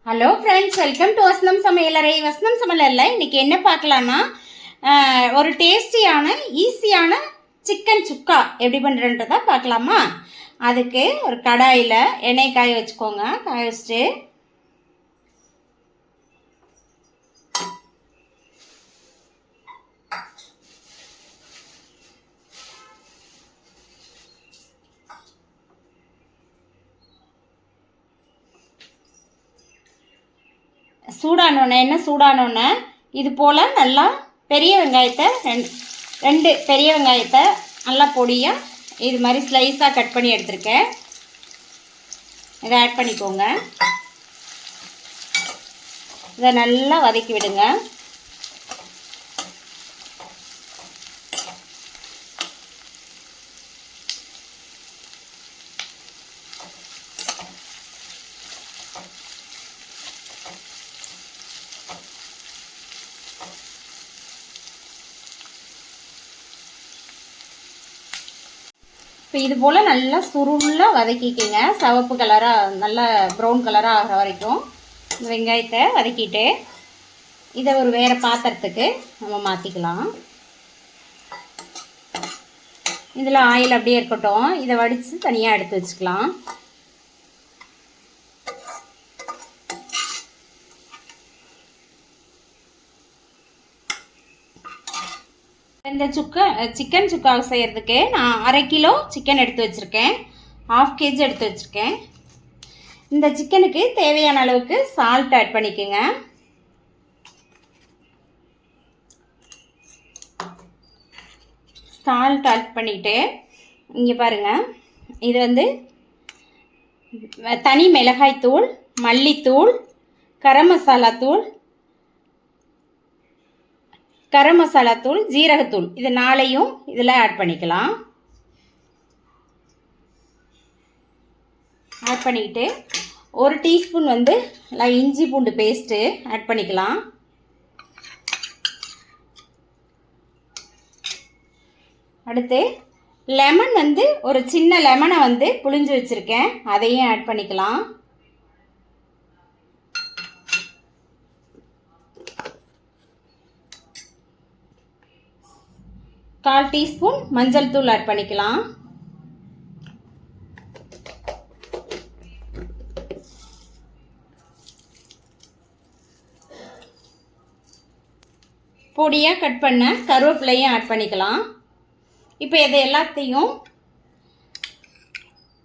Hello friends, welcome to வசனம் சமையலறை. வசனம் சமையலறையில் இன்றைக்கி என்ன பார்க்கலான்னா, ஒரு டேஸ்டியான ஈஸியான சிக்கன் சுக்கா எப்படி பண்ணுறன்றதை பார்க்கலாமா? அதுக்கு ஒரு கடாயில் எண்ணெய் காய வச்சுக்கோங்க. காய வச்சுட்டு சூடானோன்னே எண்ணெய் சூடானோன்னே இது போல் நல்லா பெரிய வெங்காயத்தை ரெண்டு பெரிய வெங்காயத்தை நல்லா பொடியாக இது மாதிரி ஸ்லைஸாக கட் பண்ணி எடுத்துருக்கேன். இதை ஆட் பண்ணிக்கோங்க. இதை நல்லா வதக்கி விடுங்க. இப்போ இது போல் நல்லா சுருளாக வதக்கிக்கங்க. சிவப்பு கலராக நல்லா ப்ரௌன் கலராக ஆகிற வரைக்கும் வெங்காயத்தை வதக்கிட்டு இதை ஒரு வேறு பாத்திரத்துக்கு நம்ம மாற்றிக்கலாம். இதில் ஆயில் அப்படியே இருக்கட்டும். இதை வடித்து தனியாக எடுத்து வச்சுக்கலாம். இந்த சிக்கன் சுக்கா செய்கிறதுக்கு நான் 1/2 கிலோ சிக்கன் எடுத்து வச்சுருக்கேன். 1/2 kg எடுத்து வச்சுருக்கேன். இந்த சிக்கனுக்கு தேவையான அளவுக்கு சால்ட் ஆட் பண்ணிக்கோங்க. சால்ட் ஆட் பண்ணிவிட்டு இங்கே பாருங்கள், இது தனி மிளகாய் தூள், மல்லித்தூள், கரம் மசாலா தூள், ஜீரகத்தூள், இது 4ஐயும் இதில் ஆட் பண்ணிக்கலாம். ஆட் பண்ணிக்கிட்டு 1 டீஸ்பூன் இஞ்சி பூண்டு பேஸ்ட்டு ஆட் பண்ணிக்கலாம். அடுத்து லெமன் ஒரு சின்ன லெமனை புழிஞ்சு வச்சுருக்கேன். அதையும் ஆட் பண்ணிக்கலாம். 1/4 டீஸ்பூன் மஞ்சள் தூள் ஆட் பண்ணிக்கலாம். பொடியாக கட் பண்ண கருவேப்பிலையும் ஆட் பண்ணிக்கலாம். இப்போ இது எல்லாத்தையும்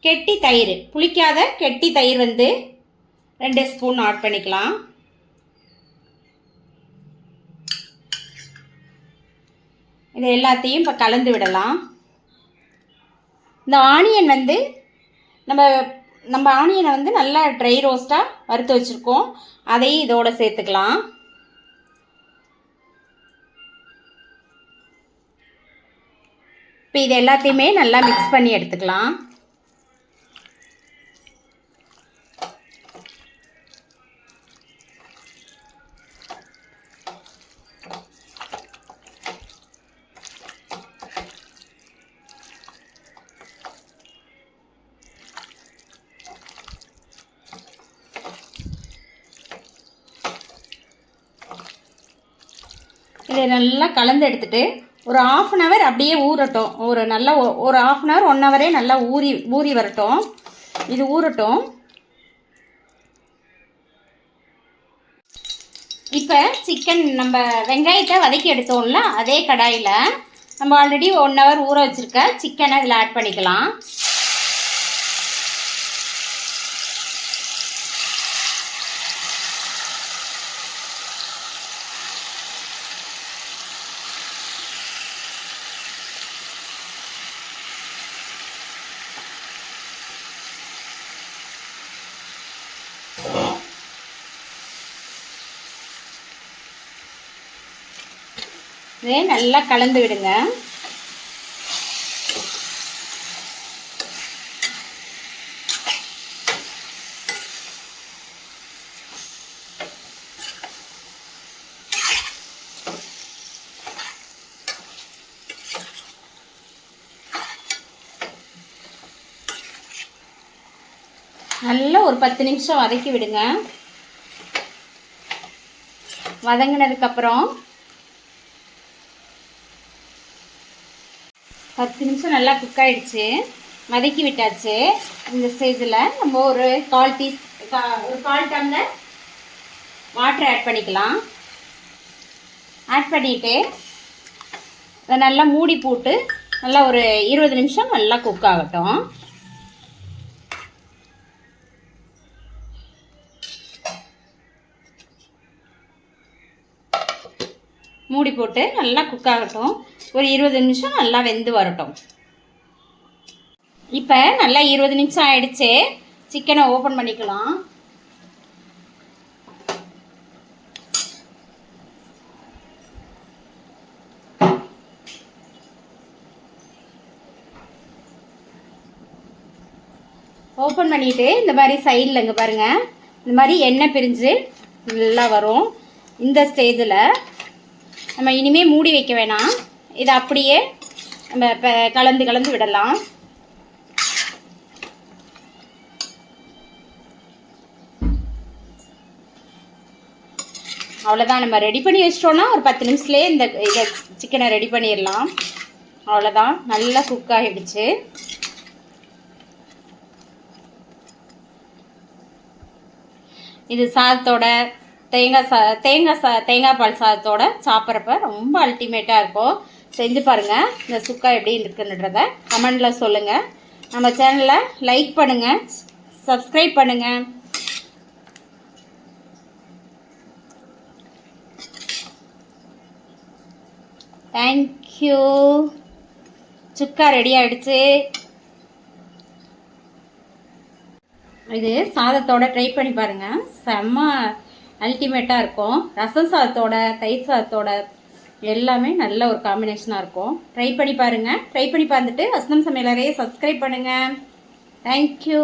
கெட்டி தயிர், புளிக்காத கெட்டி தயிர் 2 ஸ்பூன் ஆட் பண்ணிக்கலாம். இது எல்லாத்தையும் இப்போ கலந்து விடலாம். இந்த ஆனியன் நம்ம ஆனியனை நல்லா ட்ரை ரோஸ்ட்டாக வறுத்து வச்சுருக்கோம். அதையும் இதோடு சேர்த்துக்கலாம். இப்போ இது எல்லாத்தையுமே நல்லா மிக்ஸ் பண்ணி எடுத்துக்கலாம். இதை நல்லா கலந்து எடுத்துட்டு ஒரு 1/2 hour அப்படியே ஊறட்டும். ஒரு 1/2 hour 1 hour நல்லா ஊறி வரட்டும். இது ஊறட்டும். இப்போ சிக்கன் நம்ம வெங்காயத்தை வதக்கி எடுத்தோம்ல, அதே கடாயில் நம்ம ஆல்ரெடி 1 hour ஊற வச்சுருக்க சிக்கனை இதில் ஆட் பண்ணிக்கலாம். இதே நல்லா கலந்து விடுங்க. நல்லா ஒரு 10 நிமிஷம் வதக்கி விடுங்க. வதங்கினதுக்கப்புறம் 10 நிமிஷம் நல்லா குக் ஆகிடுச்சு. வதக்கி விட்டாச்சு. இந்த ஸ்டேஜில் நம்ம ஒரு கால் டம்ளர் வாட்டர் ஆட் பண்ணிக்கலாம். ஆட் பண்ணிவிட்டு அதை நல்லா மூடி போட்டு நல்லா ஒரு 20 நிமிஷம் நல்லா குக் ஆகட்டும். மூடி போட்டு நல்லா குக் ஆகட்டும். ஒரு 20 நிமிஷம் நல்லா வெந்து வரட்டும். இப்போ நல்லா 20 நிமிஷம் ஆயிடுச்சு. சிக்கனை ஓப்பன் பண்ணிக்கலாம். ஓப்பன் பண்ணிவிட்டு இந்த மாதிரி சைடில் இங்கே பாருங்கள், இந்த மாதிரி எண்ணெய் பிரிஞ்சு நல்லா வரும். இந்த ஸ்டேஜில் நம்ம இனிமேல் மூடி வைக்க வேணாம். இதை அப்படியே நம்ம இப்போ கலந்து விடலாம். அவ்வளோதான். நம்ம ரெடி பண்ணி வச்சிட்டோன்னா ஒரு 10 நிமிஷத்துலேயே இதை சிக்கனை ரெடி பண்ணிடலாம். அவ்வளோதான், நல்லா குக் ஆகிடுச்சு. இது சாதத்தோட தேங்காய் பால் சாதத்தோட சாப்பிட்றப்ப ரொம்ப அல்டிமேட்டாக இருக்கும். செஞ்சு பாருங்கள். இந்த சுக்கா எப்படி இருக்குன்றத கமெண்டில் சொல்லுங்கள். நம்ம சேனலை லைக் பண்ணுங்கள், சப்ஸ்கிரைப் பண்ணுங்கள். தேங்க்யூ. சுக்கா ரெடி ஆகிடுச்சு. இது சாதத்தோட ட்ரை பண்ணி பாருங்கள். செம்ம அல்டிமேட்டாக இருக்கும். ரசம் சாதத்தோட, தயிர் சாதத்தோட எல்லாமே நல்ல ஒரு காம்பினேஷனாக இருக்கும். ட்ரை பண்ணி பாருங்கள். ட்ரை பண்ணி பார்த்துட்டு வசந்தம் சமையலறையை சப்ஸ்கிரைப் பண்ணுங்கள். தேங்க்யூ.